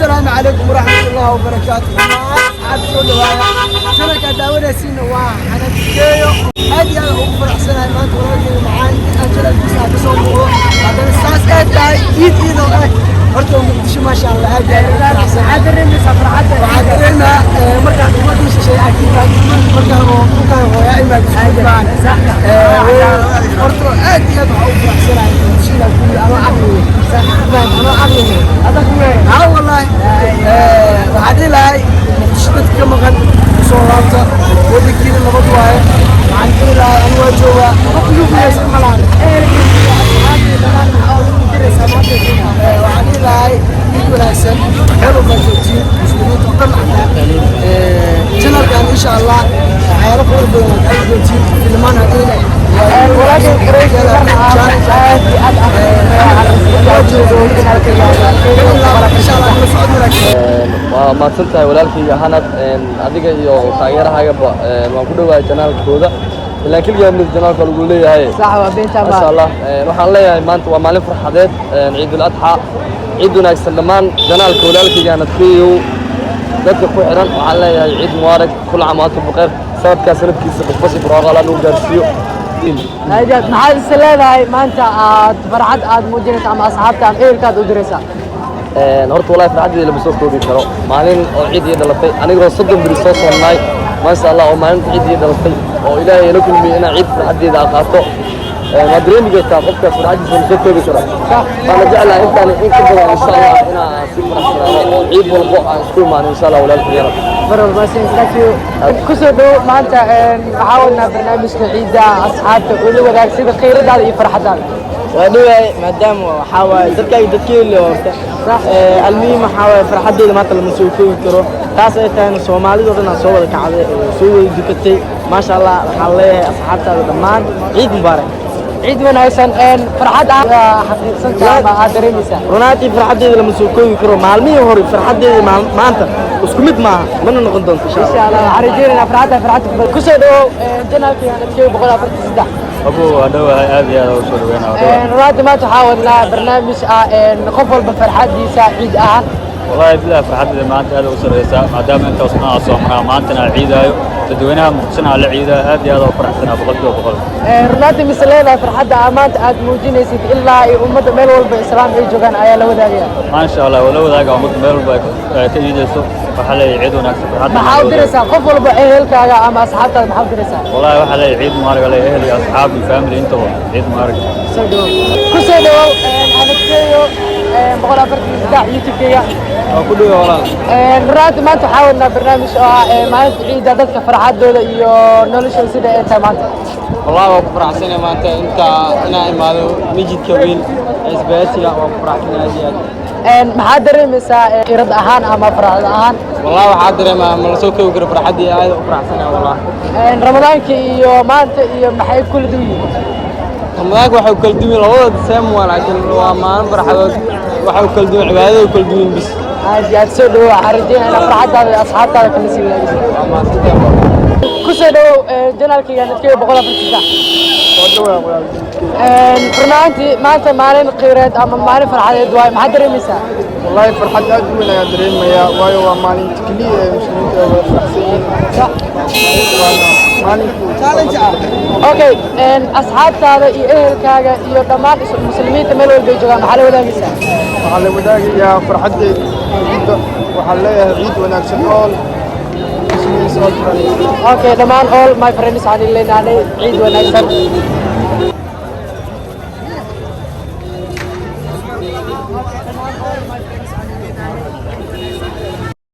السلام عليكم ورحمة الله وبركاته. عبد الله سنة كداولة سنوات أنا تكيو هذه أنا أفرح سنة ما تقولي معاني أجل البسها بصوره هذا الساس أتاي إيدو أرتهم بدش ما شاء الله هذا عادرنا سفر عادرنا مركز ما تمشي شيء أكيد مركز هو يا إما بسكان أرتو هذه أنا أفرح سنة شيء أقول أنا عقلي أنا عقلي هذا هو ها والله وعدي لاي مشتت كما كان صورته ودكين الموضوع عندي لا أنا جوا مطلوب ناس ملان وعدي لاي يقول هسه حلو بجوتي مسلمين تطلع جنر كان إن شاء الله عارف ربنا بجوتي في المعنى هنا ولكن قريش waa maadsantahay walaalkayga hanad adiga iyo taageerahayaba waan ku dhawahay janaalkooda ilaa keliya mid janaalka lagu leeyahay masha allah waxaan leeyahay maanta waa maalin farxadeed ciidul adxa ciid wanaagsan dhammaan janaalka walaalkayga hanadkeeyow dadka ku xiran waxaan leeyahay ciid mubaarak kul caam wa antum bikhair sanadkaa sanadkiisa qofbasi barwaaqo lagu gaarsiiyo aad maxaad is leedahay maanta aad farxad aad muujinaysa ama asxaabta ama ehelkaad u diraysaa horta wallahi farxaddeeda lama soo koobi karo maalin oo ciid ii dhalatay anigoo 30 beri soo soonnay maasha allah oo maalinta ciid ii dhalatay oo ilaahay ila kulmiyay inaan ciid farxaddeeda qaato waa dareemi kartaa qofka farxaddiisa lama soo koobi karo waana jeclahay intaan in ka badan insha allah inaan si faraxsanaado oo ciid walbo aan isku imaano insha allah walaalkayga kusoo dhow maanta waxaa wadnaa barnaamijka ciidda asxaabta ula wadaag sida khayraddaada iyo farxaddaada waa dhawaay maadaama waxaa waaye dadkaaga dadkeeli horta almuhiim waxaa waaye farxaddeeda maanta lama soo koobi karo taas ay tahayna soomaalidoo dhan aan soo wada kacday oo soo wada dukatay maasha allah waxaan leeyahay asxaabtaada dhammaan ciid mubaarak ciid wanaagsan farxad xaqiiqsantaa ma aad dareemaysaa runaatii farxaddeeda lama soo koobi karo maalmihii hore farxaddeeda maanta isku mid maaha mana noqon doonto insha allah waxaan rajeynaynaa farxadda kusoo dhawow janaalkii hanadkeeyo 143 أبو أدوه هذه هذا وصل وين راد ما تحاولنا برنامج قفل بفرحات دي سعيد أهان والله بلا فرحة ما أنت هذا وصل رئيسا ما دام أنت وصلنا أصلا ما أنتنا العيد هاي تدوينها مقصنا على العيد هذه هذا وفرحتنا بقلت وبقلت راد مثلنا فرحة أمان أد موجين يسيد إلا أمة ميل والبإسلام يجوكان آيا لو داقيا ما شاء الله ولو ذاك أمة ميل تجد يسوق وحلا يعيد ونكسب فرحة محاول درسا قفل بأهل كاغا أما أصحابتا محاول درسا والله وحلا يعيد مبارك على أهلي أصحابي فاميلي أنتو عيد مبارك كسودو أنا كيو بقول أفرق يوتيوب كيا كله والله راد ما تحاولنا برنامج ما عيد dadka farxadooda iyo noloshooda sida ay tahay maanta والله waa ku faraxsanahay maanta inaa imaado mijidka weyn isbaatiga waa ku faraxsanahay maxaa dareemaysaa irad ahaan ama farxad ahaan والله waxaa dareemaa ma la soo koobi karo farxadii aad u faraxsanahay والله ramadaanka iyo maanta iyo maxay kula duwan ramadaanka waxa kala duwan labada same laakiin waa maalin farxadood waxa kala duwan cibaadada kala duwan bis aad soo dhawo xariijina farxadaada iyo asxaabtaada kala sii wadaagaysa kusoo dhawo janaalkayga nadkeeyo 143 barnaamijkii maanta maalin khayraad ama maalin farxadeed waay maxaa dareemaysaa والله فرحة أدوي أنا دريم يا وايو مالين تكلية مسلمين فرحسين مالين okay asxaabtaada iyo ehelkaaga iyo dhammaan muslimiinta meel walba ay joogaan maxaa la wadaagaysaa waxaa la wadaagayaa farxaddeed ciidda waxaa leeyahay ciid wanaagsan ool muslimiin all friends okay dhammaan all my friends waxaan leenahay ciid wanaagsan